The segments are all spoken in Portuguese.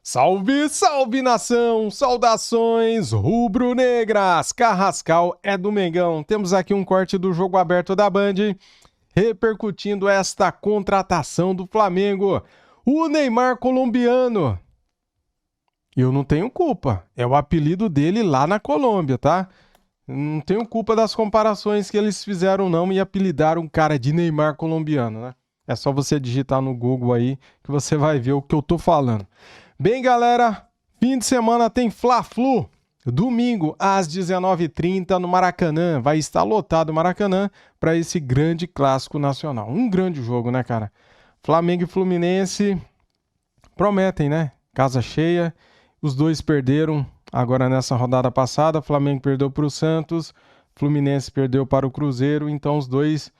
Salve, salve nação! Saudações rubro-negras! Carrascal é do Mengão. Temos aqui um corte do Jogo Aberto da Band, repercutindo esta contratação do Flamengo. O Neymar colombiano. Eu não tenho culpa, é o apelido dele lá na Colômbia, tá? Não tenho culpa das comparações que eles fizeram não e apelidaram um cara de Neymar colombiano, né? É só você digitar no Google aí que você vai ver o que eu tô falando. Bem, galera, fim de semana tem Fla-Flu. Domingo, às 19h30, no Maracanã. Vai estar lotado o Maracanã para esse grande clássico nacional. Um grande jogo, né, cara? Flamengo e Fluminense prometem, né? Casa cheia. Os dois perderam agora nessa rodada passada. Flamengo perdeu para o Santos. Fluminense perdeu para o Cruzeiro. Então os dois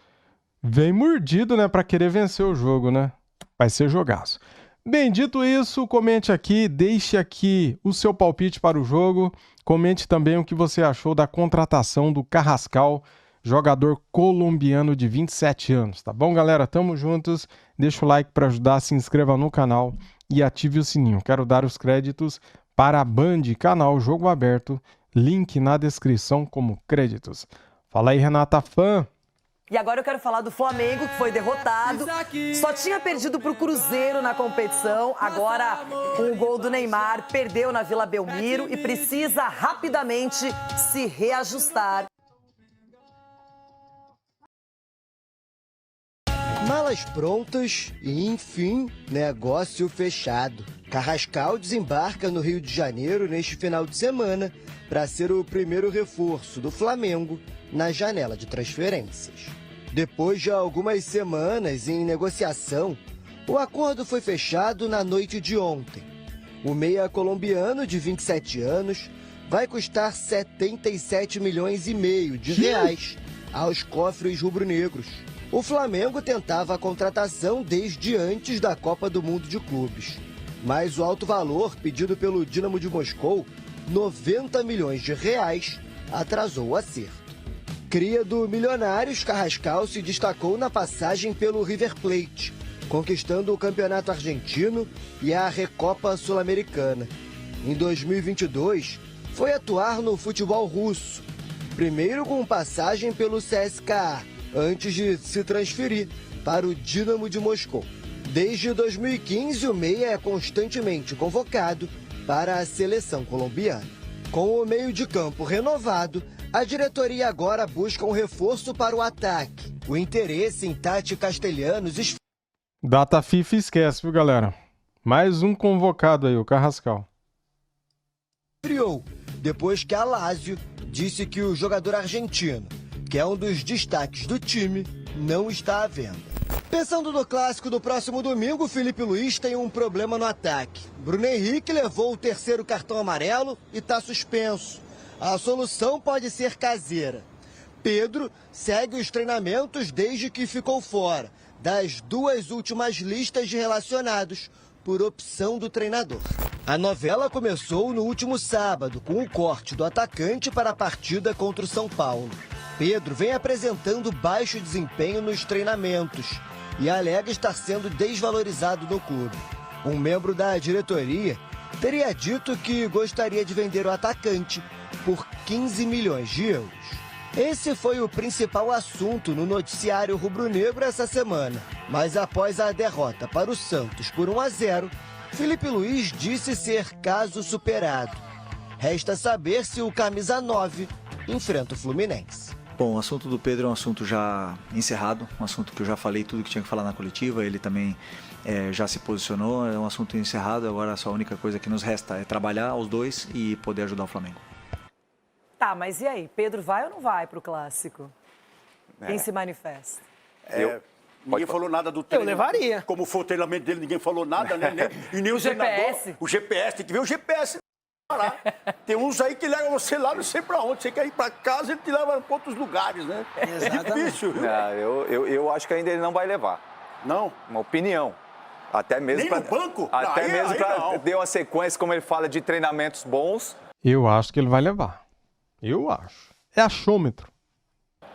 vêm mordido, né? Para querer vencer o jogo, né? Vai ser jogaço. Bem, dito isso, comente aqui, deixe aqui o seu palpite para o jogo, comente também o que você achou da contratação do Carrascal, jogador colombiano de 27 anos, tá bom, galera? Tamo juntos, deixa o like para ajudar, se inscreva no canal e ative o sininho. Quero dar os créditos para a Band, canal Jogo Aberto, link na descrição como créditos. Fala aí, Renata Fã! E agora eu quero falar do Flamengo, que foi derrotado. Só tinha perdido para o Cruzeiro na competição. Agora, com o gol do Neymar, perdeu na Vila Belmiro e precisa rapidamente se reajustar. Malas prontas e, enfim, negócio fechado. Carrascal desembarca no Rio de Janeiro neste final de semana para ser o primeiro reforço do Flamengo na janela de transferências. Depois de algumas semanas em negociação, o acordo foi fechado na noite de ontem. O meia colombiano de 27 anos vai custar 77 milhões e meio de reais aos cofres rubro-negros. O Flamengo tentava a contratação desde antes da Copa do Mundo de Clubes, mas o alto valor pedido pelo Dínamo de Moscou, 90 milhões de reais, atrasou o acerto. Cria do Milionários, Carrascal se destacou na passagem pelo River Plate, conquistando o Campeonato Argentino e a Recopa Sul-Americana. Em 2022, foi atuar no futebol russo, primeiro com passagem pelo CSKA, antes de se transferir para o Dínamo de Moscou. Desde 2015, o meia é constantemente convocado para a seleção colombiana. Com o meio de campo renovado, a diretoria agora busca um reforço para o ataque. O interesse em Tati Castellanos... Data FIFA esquece, viu, galera? Mais um convocado aí, o Carrascal. ...criou, depois que a Lazio disse que o jogador argentino, que é um dos destaques do time, não está à venda. Pensando no clássico do próximo domingo, Felipe Luiz tem um problema no ataque. Bruno Henrique levou o terceiro cartão amarelo e está suspenso. A solução pode ser caseira. Pedro segue os treinamentos desde que ficou fora das duas últimas listas de relacionados por opção do treinador. A novela começou no último sábado com o corte do atacante para a partida contra o São Paulo. Pedro vem apresentando baixo desempenho nos treinamentos e alega estar sendo desvalorizado no clube. Um membro da diretoria teria dito que gostaria de vender o atacante por 15 milhões de euros. Esse foi o principal assunto no noticiário rubro-negro essa semana. Mas após a derrota para o Santos por 1-0, Felipe Luiz disse ser caso superado. Resta saber se o camisa 9 enfrenta o Fluminense. Bom, o assunto do Pedro é um assunto já encerrado, um assunto que eu já falei tudo que tinha que falar na coletiva, ele também já se posicionou, é um assunto encerrado, agora só a única coisa que nos resta é trabalhar os dois e poder ajudar o Flamengo. Tá, mas e aí? Pedro vai ou não vai pro Clássico? Quem se manifesta? Ninguém falou nada do treino. Eu levaria. Como foi o treinamento dele, ninguém falou nada, né? E nem o GPS. O GPS, tem que ver o GPS. Lá. Tem uns aí que levam você lá, não sei pra onde. Você quer ir pra casa, ele te leva pra outros lugares, né? Exatamente. É difícil, viu? Não, eu acho que ainda ele não vai levar. Não? Uma opinião. Até mesmo Nem pra, no banco? Até Aí mesmo para não. ter uma sequência, como ele fala, de treinamentos bons. Eu acho que ele vai levar. Eu acho. É achômetro.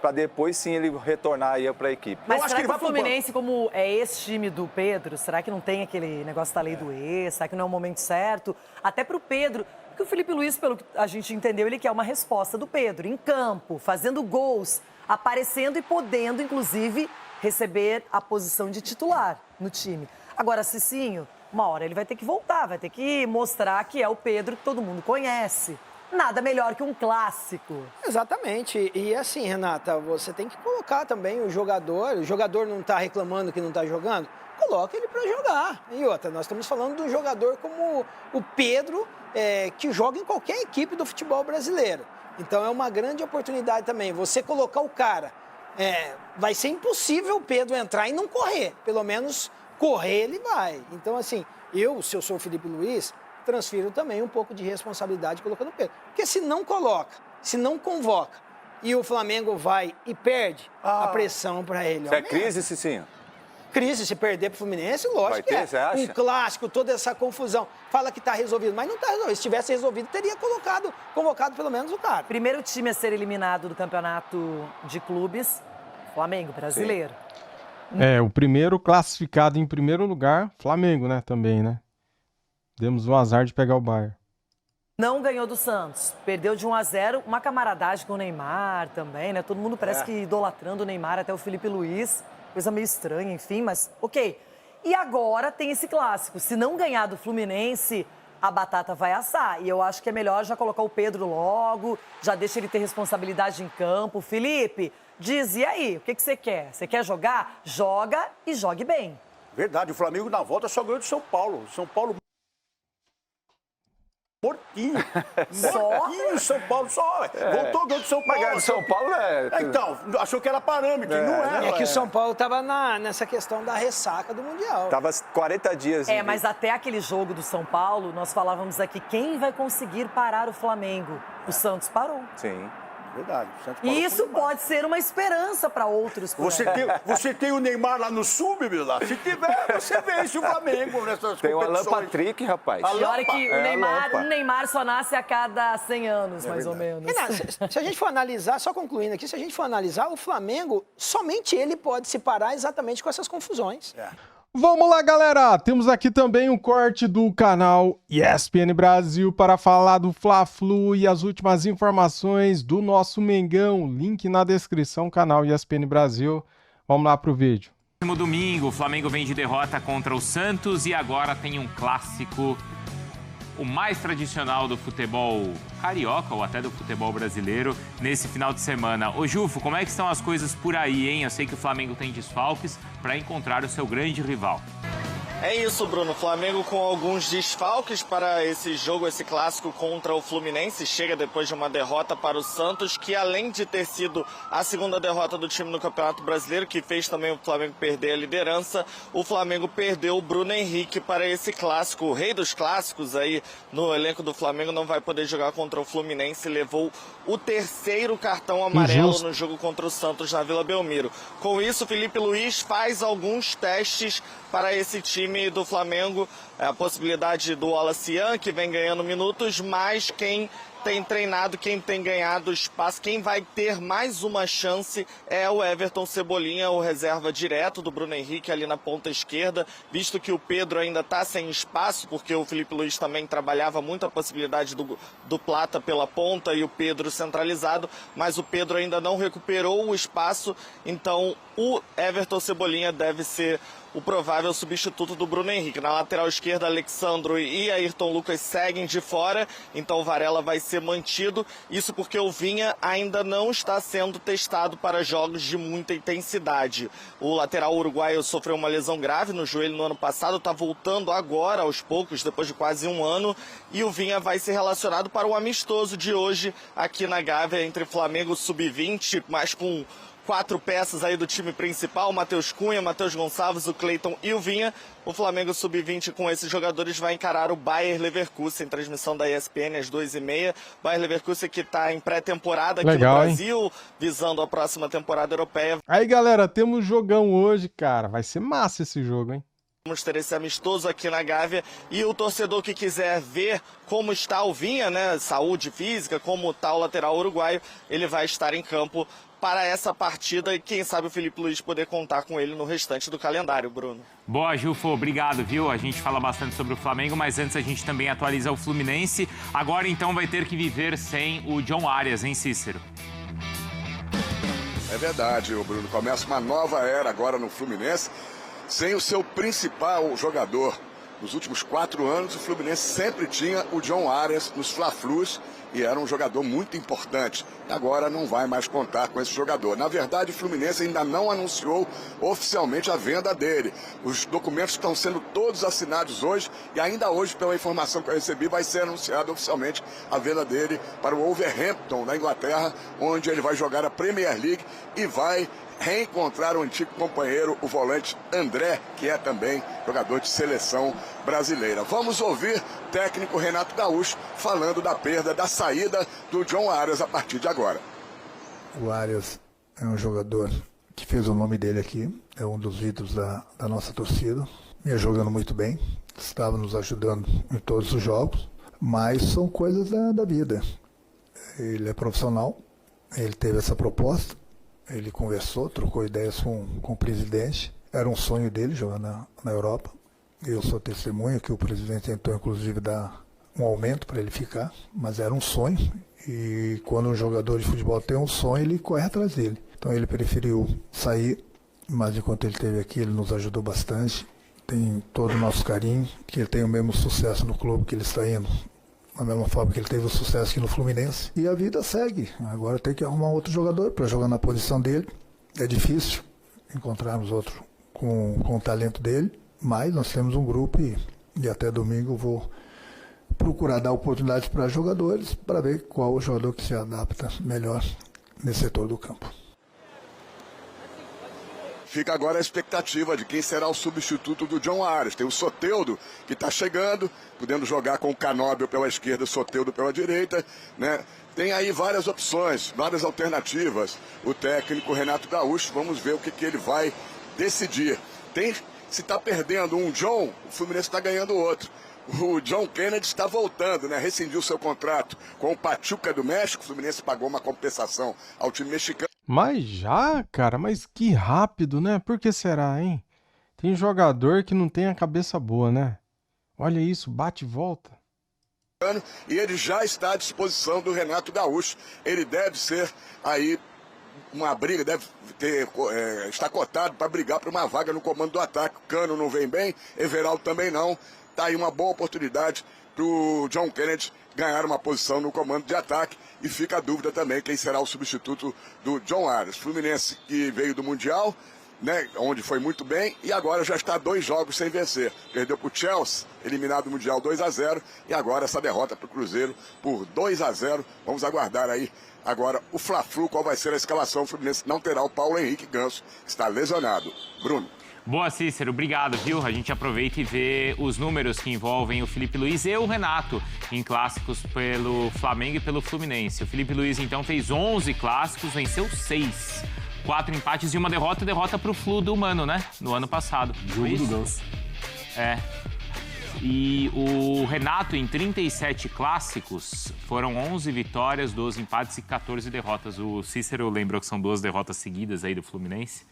para depois sim ele retornar aí para a equipe. Mas Eu acho será que que ele o vai pro Fluminense, como é esse time do Pedro, será que não tem aquele negócio da lei do ex? Será que não é o momento certo? Até pro Pedro, porque o Felipe Luiz, pelo que a gente entendeu, ele quer uma resposta do Pedro, em campo, fazendo gols, aparecendo e podendo, inclusive, receber a posição de titular no time. Agora, Cicinho, uma hora ele vai ter que voltar, vai ter que mostrar que é o Pedro que todo mundo conhece. Nada melhor que um clássico. Exatamente. E assim, Renata, você tem que colocar também o jogador não está reclamando que não está jogando, coloca ele para jogar. E outra, nós estamos falando de um jogador como o Pedro, que joga em qualquer equipe do futebol brasileiro. Então é uma grande oportunidade também. Você colocar o cara, vai ser impossível o Pedro entrar e não correr. Pelo menos correr ele vai. Então assim, se eu sou o Felipe Luiz, transfiro também um pouco de responsabilidade colocando o Pedro. Porque se não coloca, se não convoca e o Flamengo vai e perde, a pressão para ele Isso é aumenta. crise, Cicinho? Crise, se perder pro Fluminense, lógico Vai que ter, você acha? Um clássico, toda essa confusão. Fala que tá resolvido, mas não tá resolvido. Se tivesse resolvido, teria convocado pelo menos o cara. Primeiro time a ser eliminado do campeonato de clubes, Flamengo, brasileiro. O primeiro classificado em primeiro lugar, Flamengo, né, também, né? Demos o azar de pegar o Bayern. Não ganhou do Santos, perdeu de 1-0, uma camaradagem com o Neymar também, né? Todo mundo parece que idolatrando o Neymar, até o Felipe Luiz, coisa meio estranha, enfim, mas ok. E agora tem esse clássico, se não ganhar do Fluminense, a batata vai assar. E eu acho que é melhor já colocar o Pedro logo, já deixa ele ter responsabilidade em campo. Felipe, diz, e aí, o que você quer? Você quer jogar? Joga e jogue bem. Verdade, o Flamengo na volta só ganhou do São Paulo. São Paulo mortinho. Mortinho, São Paulo só. Voltou, ganhou do São Paulo. Mas ganhar do São Paulo Então, achou que era parâmetro, e não era. É que o São Paulo estava nessa questão da ressaca do Mundial. Tava 40 dias. Mas até aquele jogo do São Paulo, nós falávamos aqui, quem vai conseguir parar o Flamengo? O Santos parou. Sim. Verdade. o Santos E parou isso por demais. pode ser uma esperança para outros. por aí. Você tem o Neymar lá no sub, meu lá. Se tiver, você vence o Flamengo nessas Tem o Alan competições. Patrick, rapaz. E olha que o Lampa. Neymar só nasce a cada 100 anos, mais ou menos. Renato, se a gente for analisar, só concluindo aqui, se a gente for analisar, o Flamengo, somente ele pode se parar exatamente com essas confusões. Vamos lá, galera! Temos aqui também um corte do canal ESPN Brasil para falar do Fla-Flu e as últimas informações do nosso Mengão. Link na descrição, canal ESPN Brasil. Vamos lá pro vídeo. No domingo, o Flamengo vem de derrota contra o Santos e agora tem um clássico, o mais tradicional do futebol carioca ou até do futebol brasileiro nesse final de semana. Ô Jufo, como é que estão as coisas por aí, hein? Eu sei que o Flamengo tem desfalques para encontrar o seu grande rival. É isso, Bruno. Flamengo com alguns desfalques para esse jogo, esse clássico contra o Fluminense. Chega depois de uma derrota para o Santos, que além de ter sido a segunda derrota do time no Campeonato Brasileiro, que fez também o Flamengo perder a liderança, o Flamengo perdeu o Bruno Henrique para esse clássico. O rei dos clássicos aí no elenco do Flamengo não vai poder jogar contra o Fluminense. Levou o terceiro cartão amarelo no jogo contra o Santos na Vila Belmiro. Com isso, Felipe Luiz faz alguns testes para esse time do Flamengo, a possibilidade do Wallace, que vem ganhando minutos, mas quem tem treinado, quem tem ganhado espaço, quem vai ter mais uma chance é o Everton Cebolinha, o reserva direto do Bruno Henrique ali na ponta esquerda, visto que o Pedro ainda está sem espaço, porque o Felipe Luiz também trabalhava muito a possibilidade do Plata pela ponta e o Pedro centralizado, mas o Pedro ainda não recuperou o espaço, então o Everton Cebolinha deve ser o provável substituto do Bruno Henrique. Na lateral esquerda, Alexandro e Ayrton Lucas seguem de fora, então o Varela vai ser mantido. Isso porque o Vinha ainda não está sendo testado para jogos de muita intensidade. O lateral uruguaio sofreu uma lesão grave no joelho no ano passado, está voltando agora aos poucos, depois de quase um ano, e o Vinha vai ser relacionado para o amistoso de hoje aqui na Gávea entre Flamengo Sub-20, mas com 4 peças aí do time principal, Matheus Cunha, Matheus Gonçalves, o Cleiton e o Vinha. O Flamengo Sub-20 com esses jogadores vai encarar o Bayer Leverkusen, transmissão da ESPN às 2h30. Bayer Leverkusen que está em pré-temporada aqui no Brasil, visando a próxima temporada europeia. Aí, galera, temos jogão hoje, cara. Vai ser massa esse jogo, hein? Vamos ter esse amistoso aqui na Gávea e o torcedor que quiser ver como está o Vinha, né, saúde física, como está o lateral uruguaio, ele vai estar em campo para essa partida e quem sabe o Filipe Luís poder contar com ele no restante do calendário, Bruno. Boa, Jufo, obrigado, viu? A gente fala bastante sobre o Flamengo, mas antes a gente também atualiza o Fluminense. Agora então vai ter que viver sem o John Arias, hein, Cícero? É verdade, Bruno. Começa uma nova era agora no Fluminense, sem o seu principal jogador. Nos últimos 4 anos, o Fluminense sempre tinha o John Arias nos Fla-Flus e era um jogador muito importante. Agora não vai mais contar com esse jogador. Na verdade, o Fluminense ainda não anunciou oficialmente a venda dele. Os documentos estão sendo todos assinados hoje e ainda hoje, pela informação que eu recebi, vai ser anunciada oficialmente a venda dele para o Wolverhampton, na Inglaterra, onde ele vai jogar a Premier League e vai reencontrar o antigo companheiro, o volante André, que é também jogador de seleção brasileira. Vamos ouvir o técnico Renato Gaúcho falando da perda, da saída do John Arias a partir de agora. O Arias é um jogador que fez o nome dele aqui, é um dos ídolos da nossa torcida, ia jogando muito bem, estava nos ajudando em todos os jogos, mas são coisas da vida. Ele é profissional, ele teve essa proposta, ele conversou, trocou ideias com o presidente. Era um sonho dele jogar na Europa. Eu sou testemunha que o presidente tentou, inclusive, dar um aumento para ele ficar, mas era um sonho. E quando um jogador de futebol tem um sonho, ele corre atrás dele. Então ele preferiu sair, mas enquanto ele esteve aqui, ele nos ajudou bastante. Tem todo o nosso carinho, que ele tem o mesmo sucesso no clube que ele está indo. Da mesma forma que ele teve o sucesso aqui no Fluminense. E a vida segue. Agora tem que arrumar outro jogador para jogar na posição dele. É difícil encontrarmos outro com o talento dele, mas nós temos um grupo e até domingo eu vou procurar dar oportunidades para jogadores para ver qual o jogador que se adapta melhor nesse setor do campo. Fica agora a expectativa de quem será o substituto do John Arias. Tem o Soteldo, que está chegando, podendo jogar com o Canóbio pela esquerda, o Soteldo pela direita, né? Tem aí várias opções, várias alternativas. O técnico Renato Gaúcho, vamos ver o que ele vai decidir. Se está perdendo um John, o Fluminense está ganhando outro. O John Kennedy está voltando, né? Rescindiu seu contrato com o Pachuca do México. O Fluminense pagou uma compensação ao time mexicano. Mas já, cara, mas que rápido, né? Por que será, hein? Tem jogador que não tem a cabeça boa, né? Olha isso, bate e volta. E ele já está à disposição do Renato Gaúcho. Ele deve ser aí uma briga, deve ter, está cotado para brigar por uma vaga no comando do ataque. O Cano não vem bem, Everaldo também não. Está aí uma boa oportunidade para o John Kennedy ganhar uma posição no comando de ataque. E fica a dúvida também quem será o substituto do John Arias. Fluminense que veio do Mundial, né, onde foi muito bem, e agora já está 2 jogos sem vencer. Perdeu para o Chelsea, eliminado do Mundial 2-0, e agora essa derrota para o Cruzeiro por 2-0. Vamos aguardar aí agora o Fla-Flu, qual vai ser a escalação. O Fluminense não terá o Paulo Henrique Ganso, que está lesionado. Bruno. Boa, Cícero, obrigado, viu? A gente aproveita e vê os números que envolvem o Filipe Luís e o Renato em clássicos pelo Flamengo e pelo Fluminense. O Filipe Luís, então, fez 11 clássicos, venceu 6. 4 empates e uma derrota pro Flu do Mano, né? No ano passado. Jogo do Ganso. É. E o Renato, em 37 clássicos, foram 11 vitórias, 12 empates e 14 derrotas. O Cícero lembrou que são 2 derrotas seguidas aí do Fluminense.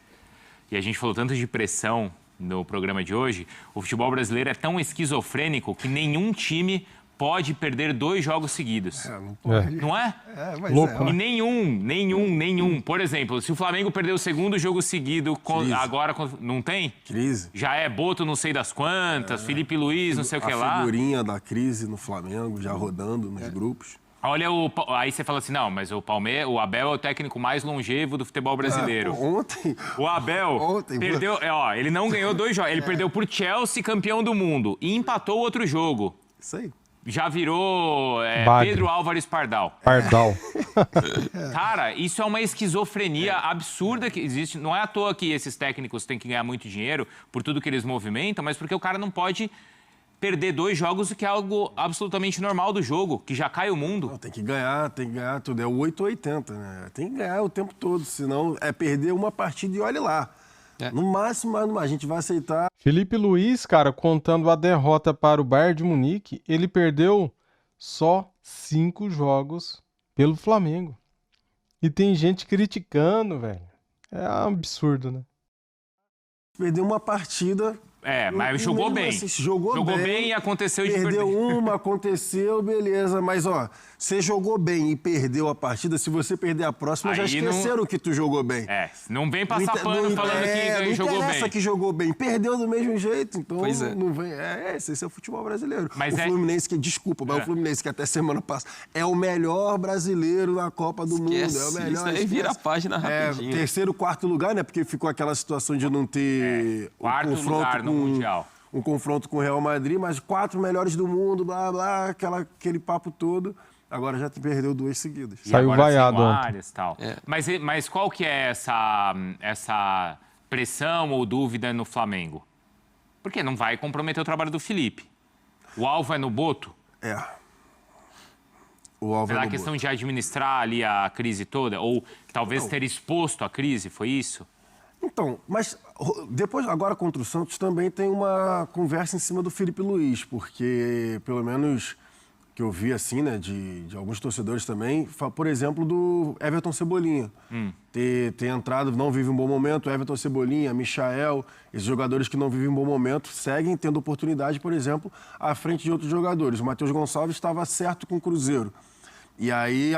E a gente falou tanto de pressão no programa de hoje. O futebol brasileiro é tão esquizofrênico que nenhum time pode perder 2 jogos seguidos. Não pode. Não é? Mas louco, E nenhum. Por exemplo, se o Flamengo perder o segundo jogo seguido, agora não tem? Crise. Já é Boto não sei das quantas, Filipe Luís não sei o que lá. A figurinha da crise no Flamengo, já rodando nos grupos. Olha, aí você fala assim, não, mas o Abel é o técnico mais longevo do futebol brasileiro. Ontem... O Abel perdeu... ele não ganhou 2 jogos. Ele perdeu por Chelsea, campeão do mundo. E empatou outro jogo. Isso aí. Já virou Pedro Álvares Pardal. Cara, isso é uma esquizofrenia absurda que existe. Não é à toa que esses técnicos têm que ganhar muito dinheiro por tudo que eles movimentam, mas porque o cara não pode perder 2 jogos, o que é algo absolutamente normal do jogo, que já cai o mundo. Não, tem que ganhar tudo. É o 8 ou 80, né? Tem que ganhar o tempo todo, senão é perder uma partida e olhe lá. No máximo, a gente vai aceitar. Filipe Luís, cara, contando a derrota para o Bayern de Munique, ele perdeu só 5 jogos pelo Flamengo. E tem gente criticando, velho. É um absurdo, né? Perdeu uma partida... mas jogou bem. Assim, jogou bem e aconteceu de perder. Perdeu uma, aconteceu, beleza. Mas, ó, você jogou bem e perdeu a partida, se você perder a próxima, já esqueceram que tu jogou bem. Não vem passar pano falando que jogou bem. Não interessa que jogou bem. Perdeu do mesmo jeito, então pois é. não vem... Esse é o futebol brasileiro. Mas o Fluminense, o Fluminense que até semana passada é o melhor brasileiro na Copa do Mundo. É o melhor. Isso aí vira a página rapidinho. Terceiro, quarto lugar, né? Porque ficou aquela situação de não ter quarto lugar no Mundial. Um confronto com o Real Madrid, mas 4 melhores do mundo, blá, blá, aquele papo todo. Agora já perdeu 2 seguidas. Saiu vaiado ontem. Tal. Mas qual que é essa pressão ou dúvida no Flamengo? Porque não vai comprometer o trabalho do Felipe. O alvo é no Boto? O alvo Pela questão de administrar ali a crise toda? Ou talvez ter exposto a crise, foi isso? Então, mas depois, agora contra o Santos, também tem uma conversa em cima do Felipe Luiz, porque, pelo menos que eu vi, assim, né, de alguns torcedores também, por exemplo, do Everton Cebolinha. Ter entrado, não vive um bom momento, Everton Cebolinha, Michael, esses jogadores que não vivem um bom momento, seguem tendo oportunidade, por exemplo, à frente de outros jogadores. O Matheus Gonçalves estava certo com o Cruzeiro. E aí,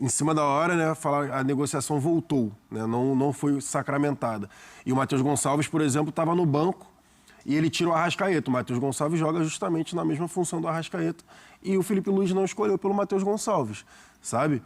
em cima da hora, né, a negociação voltou, né, não foi sacramentada. E o Matheus Gonçalves, por exemplo, estava no banco e ele tira o Arrascaeta. O Matheus Gonçalves joga justamente na mesma função do Arrascaeta e o Felipe Luiz não escolheu pelo Matheus Gonçalves, sabe?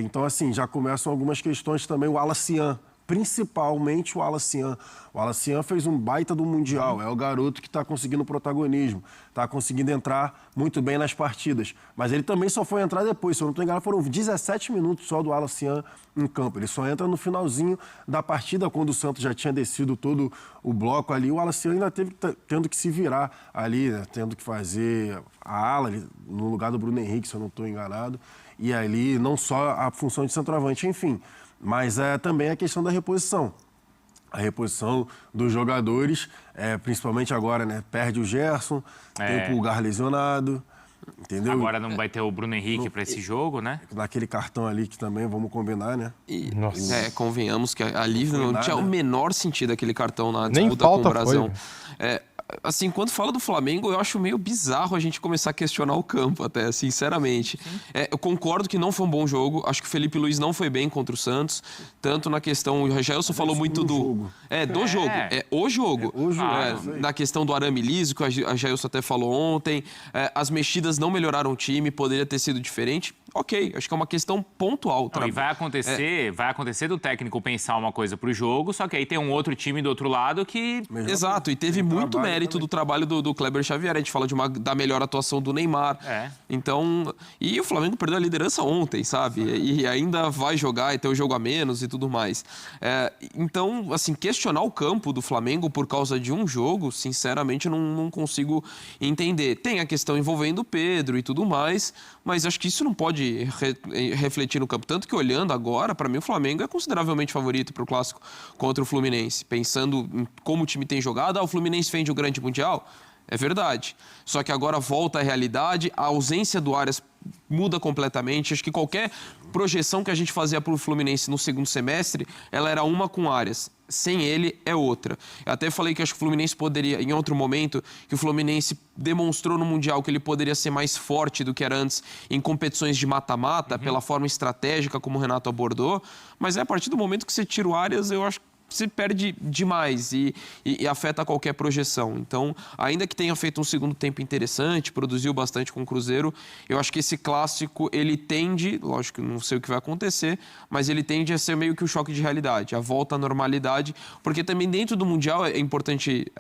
Então, assim, já começam algumas questões também. O Alacian, principalmente o Alacian. O Alacian fez um baita do Mundial, é o garoto que está conseguindo protagonismo, está conseguindo entrar muito bem nas partidas. Mas ele também só foi entrar depois, se eu não estou enganado, foram 17 minutos só do Alacian em campo. Ele só entra no finalzinho da partida, quando o Santos já tinha descido todo o bloco ali. O Alacian ainda tendo que se virar ali, né? Tendo que fazer a ala ali, no lugar do Bruno Henrique, se eu não estou enganado. E ali, não só a função de centroavante, enfim. Mas também a questão da reposição. A reposição dos jogadores, principalmente agora, né? Perde o Gerson, tem o Pulgar lesionado, entendeu? Agora não vai ter o Bruno Henrique para esse jogo, né? Naquele cartão ali que também, vamos combinar, né? Convenhamos que ali não tinha o menor sentido aquele cartão na Nem disputa com o falta Brasão. foi. Assim, quando fala do Flamengo, eu acho meio bizarro a gente começar a questionar o campo até, sinceramente. Eu concordo que não foi um bom jogo. Acho que o Felipe Luiz não foi bem contra o Santos. Tanto na questão... O Jailson falou muito do jogo. O jogo. Na questão do arame liso, que a Jailson até falou ontem. As mexidas não melhoraram o time, poderia ter sido diferente. Ok, acho que é uma questão pontual. Não, e vai acontecer do técnico pensar uma coisa pro jogo, só que aí tem um outro time do outro lado que... Exato, e teve muito mérito do trabalho do Kleber Xavier. A gente fala da melhor atuação do Neymar. Então, e o Flamengo perdeu a liderança ontem, sabe? E ainda vai jogar e ter o jogo a menos e tudo mais. Então, assim, questionar o campo do Flamengo por causa de um jogo, sinceramente, eu não consigo entender. Tem a questão envolvendo o Pedro e tudo mais, mas acho que isso não pode refletir no campo. Tanto que, olhando agora, para mim o Flamengo é consideravelmente favorito para o clássico contra o Fluminense. Pensando em como o time tem jogado, o Fluminense vende o grande mundial, é verdade. Só que agora volta à realidade, a ausência do Arias muda completamente. Acho que qualquer projeção que a gente fazia para o Fluminense no segundo semestre, ela era uma com Arias. Sem ele, é outra. Eu até falei que acho que o Fluminense poderia, em outro momento, que o Fluminense demonstrou no Mundial que ele poderia ser mais forte do que era antes em competições de mata-mata, pela forma estratégica como o Renato abordou. Mas a partir do momento que você tira o Arias, eu acho que se perde demais e afeta qualquer projeção. Então, ainda que tenha feito um segundo tempo interessante, produziu bastante com o Cruzeiro, eu acho que esse clássico, ele tende, lógico, não sei o que vai acontecer, mas ele tende a ser meio que o choque de realidade, a volta à normalidade, porque também dentro do Mundial é importante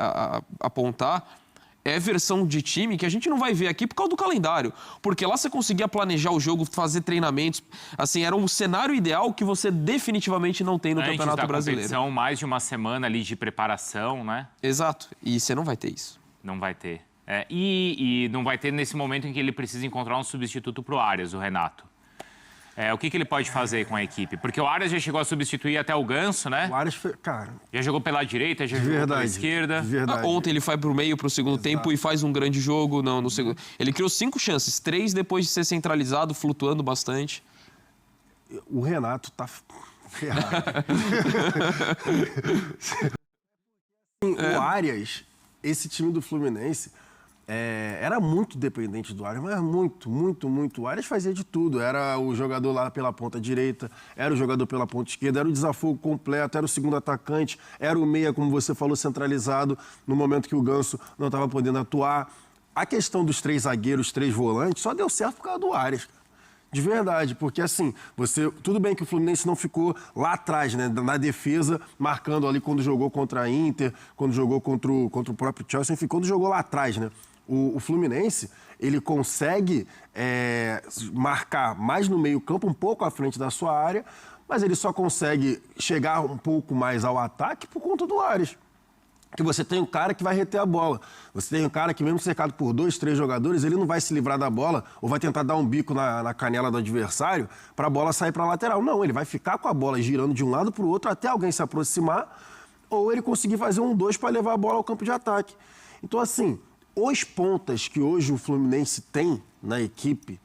apontar, é versão de time que a gente não vai ver aqui por causa do calendário. Porque lá você conseguia planejar o jogo, fazer treinamentos. Assim, era um cenário ideal que você definitivamente não tem no Campeonato Brasileiro. Competição, mais de uma semana ali de preparação, né? Exato. E você não vai ter isso. Não vai ter. E não vai ter nesse momento em que ele precisa encontrar um substituto para o Arias, o Renato. O que ele pode fazer com a equipe? Porque o Arias já chegou a substituir até o Ganso, né? O Arias, cara... Já jogou pela direita, já jogou pela esquerda. Ontem ele vai pro meio, pro segundo tempo e faz um grande jogo. No segundo. Ele criou 5 chances, 3 depois de ser centralizado, flutuando bastante. O Renato tá ferrado. O Arias, esse time do Fluminense, era muito dependente do Arias, mas muito. O Arias fazia de tudo. Era o jogador lá pela ponta direita, era o jogador pela ponta esquerda, era o desafogo completo, era o segundo atacante, era o meia, como você falou, centralizado, no momento que o Ganso não estava podendo atuar. A questão dos 3 zagueiros, 3 volantes, só deu certo por causa do Arias. De verdade, porque assim, tudo bem que o Fluminense não ficou lá atrás, né, na defesa, marcando ali quando jogou contra a Inter, quando jogou contra o próprio Chelsea, enfim, quando jogou lá atrás, né? O Fluminense, ele consegue marcar mais no meio-campo, um pouco à frente da sua área, mas ele só consegue chegar um pouco mais ao ataque por conta do Arias. Que você tem um cara que vai reter a bola. Você tem um cara que, mesmo cercado por 2, 3 jogadores, ele não vai se livrar da bola ou vai tentar dar um bico na canela do adversário para a bola sair para a lateral. Não, ele vai ficar com a bola girando de um lado para o outro até alguém se aproximar ou ele conseguir fazer 1-2 para levar a bola ao campo de ataque. Então, assim, os pontas que hoje o Fluminense tem na equipe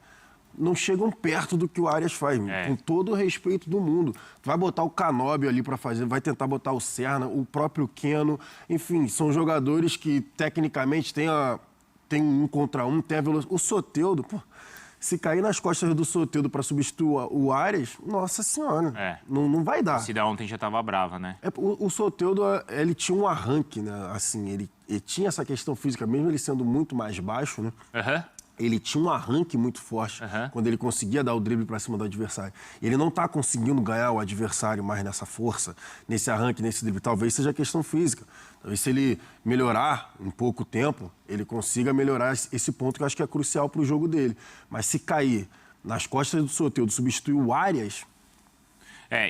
não chegam perto do que o Arias faz, com todo o respeito do mundo. Tu vai botar o Canóbio ali para fazer, vai tentar botar o Serna, o próprio Keno, enfim, são jogadores que tecnicamente tem 1 contra 1, tem a velocidade. O Soteldo, pô, se cair nas costas do Soteldo para substituir o Arias, nossa senhora, não vai dar. A torcida ontem já tava brava, né? O Soteldo, ele tinha um arranque, né? Assim, ele tinha essa questão física, mesmo ele sendo muito mais baixo, né? Ele tinha um arranque muito forte quando ele conseguia dar o drible para cima do adversário. Ele não está conseguindo ganhar o adversário mais nessa força, nesse arranque, nesse drible. Talvez seja questão física. Talvez se ele melhorar em pouco tempo, ele consiga melhorar esse ponto que eu acho que é crucial para o jogo dele. Mas se cair nas costas do Soteldo, substituir o Arias...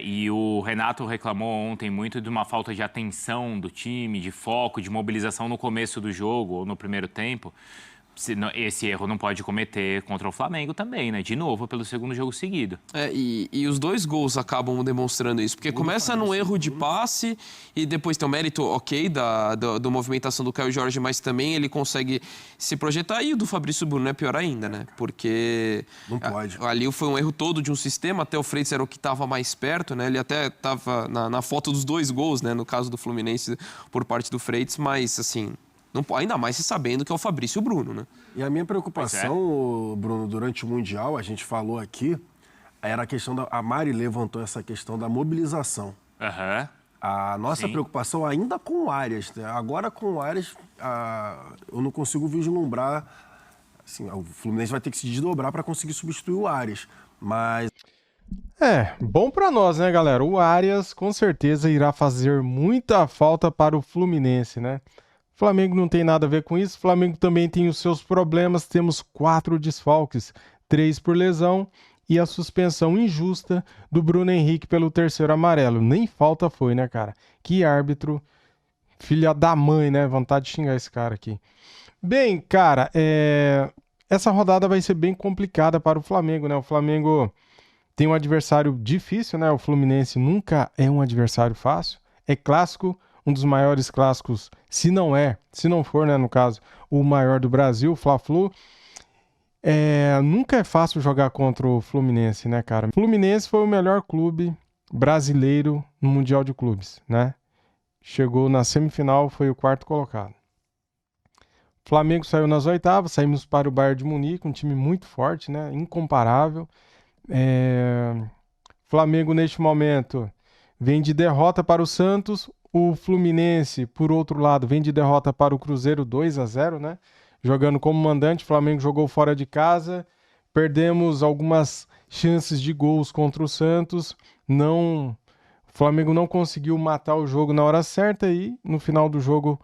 E o Renato reclamou ontem muito de uma falta de atenção do time, de foco, de mobilização no começo do jogo ou no primeiro tempo. Esse erro não pode cometer contra o Flamengo também, né? De novo, pelo segundo jogo seguido. E os 2 gols acabam demonstrando isso. Porque começa num erro de passe e depois tem o mérito, da movimentação do Caio Jorge, mas também ele consegue se projetar. E o do Fabrício Bruno é pior ainda, né? Porque não pode. Ali foi um erro todo de um sistema, até o Freitas era o que estava mais perto, né? Ele até estava na foto dos 2 gols, né? No caso do Fluminense, por parte do Freitas, mas assim... Não, ainda mais se sabendo que é o Fabrício Bruno, né? E a minha preocupação, Bruno, durante o Mundial, a gente falou aqui, era a questão a Mari levantou essa questão da mobilização. A nossa preocupação ainda com o Arias, né? Agora com o Arias, eu não consigo vislumbrar, assim, o Fluminense vai ter que se desdobrar para conseguir substituir o Arias, mas... Bom pra nós, né, galera? O Arias com certeza irá fazer muita falta para o Fluminense, né? O Flamengo não tem nada a ver com isso. O Flamengo também tem os seus problemas. Temos 4 desfalques, 3 por lesão e a suspensão injusta do Bruno Henrique pelo 3º amarelo. Nem falta foi, né, cara? Que árbitro, filha da mãe, né? Vontade de xingar esse cara aqui. Bem, cara, essa rodada vai ser bem complicada para o Flamengo, né? O Flamengo tem um adversário difícil, né? O Fluminense nunca é um adversário fácil. É clássico, um dos maiores clássicos, se não for, né, no caso, o maior do Brasil, o Fla-Flu. Nunca é fácil jogar contra o Fluminense, né, cara? O Fluminense foi o melhor clube brasileiro no Mundial de Clubes, né? Chegou na semifinal, foi o 4º colocado. O Flamengo saiu nas oitavas, saímos para o Bayern de Munique, um time muito forte, né? Incomparável. Flamengo, neste momento, vem de derrota para o Santos. O Fluminense, por outro lado, vem de derrota para o Cruzeiro 2-0, né? Jogando como mandante, o Flamengo jogou fora de casa. Perdemos algumas chances de gols contra o Santos. O Flamengo não conseguiu matar o jogo na hora certa e no final do jogo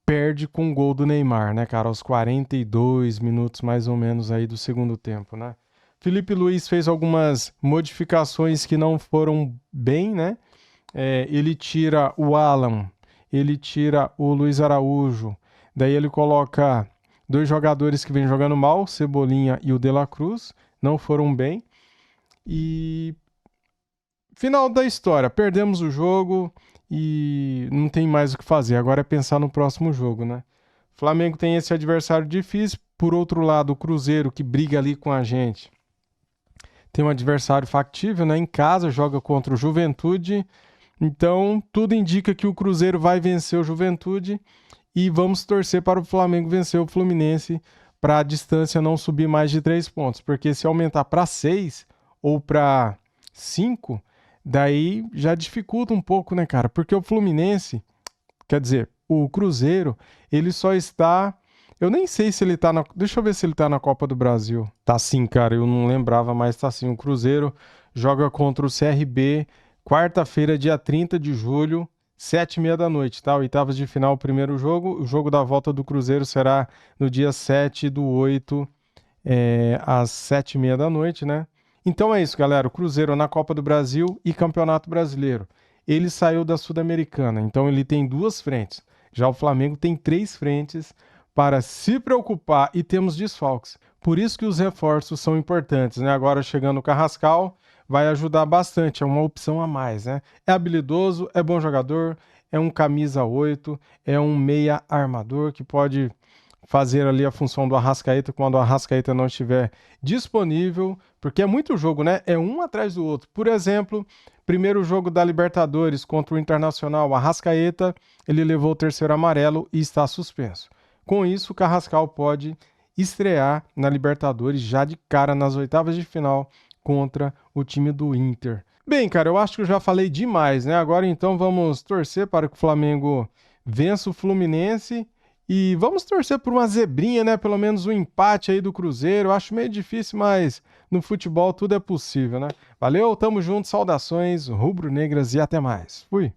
perde com o gol do Neymar, né, cara? Aos 42 minutos mais ou menos aí do segundo tempo, né? Felipe Luiz fez algumas modificações que não foram bem, né? Ele tira o Alan, ele tira o Luiz Araújo, daí ele coloca 2 jogadores que vêm jogando mal, o Cebolinha e o De La Cruz, não foram bem. E final da história, perdemos o jogo e não tem mais o que fazer, agora é pensar no próximo jogo, né? O Flamengo tem esse adversário difícil, por outro lado o Cruzeiro que briga ali com a gente tem um adversário factível, né? Em casa, joga contra o Juventude. Então, tudo indica que o Cruzeiro vai vencer o Juventude e vamos torcer para o Flamengo vencer o Fluminense para a distância não subir mais de 3 pontos. Porque se aumentar para 6 ou para 5, daí já dificulta um pouco, né, cara? Porque o Fluminense, quer dizer, o Cruzeiro, ele só está... Eu nem sei se ele tá na... Deixa eu ver se ele tá na Copa do Brasil. Tá sim, cara, eu não lembrava, mas tá sim. O Cruzeiro joga contra o CRB, quarta-feira, dia 30 de julho, 7h30 da noite, tá? Oitavas de final, o primeiro jogo. O jogo da volta do Cruzeiro será no dia 7/8, às 7h30 da noite, né? Então é isso, galera. O Cruzeiro na Copa do Brasil e Campeonato Brasileiro. Ele saiu da Sul-Americana, então ele tem 2 frentes. Já o Flamengo tem 3 frentes para se preocupar e temos desfalques. Por isso que os reforços são importantes, né? Agora chegando o Carrascal, vai ajudar bastante, é uma opção a mais, né? É habilidoso, é bom jogador, é um camisa 8, é um meia armador que pode fazer ali a função do Arrascaeta quando o Arrascaeta não estiver disponível, porque é muito jogo, né? É um atrás do outro. Por exemplo, primeiro jogo da Libertadores contra o Internacional, o Arrascaeta, ele levou o 3º amarelo e está suspenso. Com isso, o Carrascal pode estrear na Libertadores já de cara nas oitavas de final contra o time do Inter. Bem, cara, eu acho que eu já falei demais, né? Agora então vamos torcer para que o Flamengo vença o Fluminense e vamos torcer por uma zebrinha, né? Pelo menos um empate aí do Cruzeiro. Eu acho meio difícil, mas no futebol tudo é possível, né? Valeu, tamo junto, saudações rubro-negras e até mais. Fui!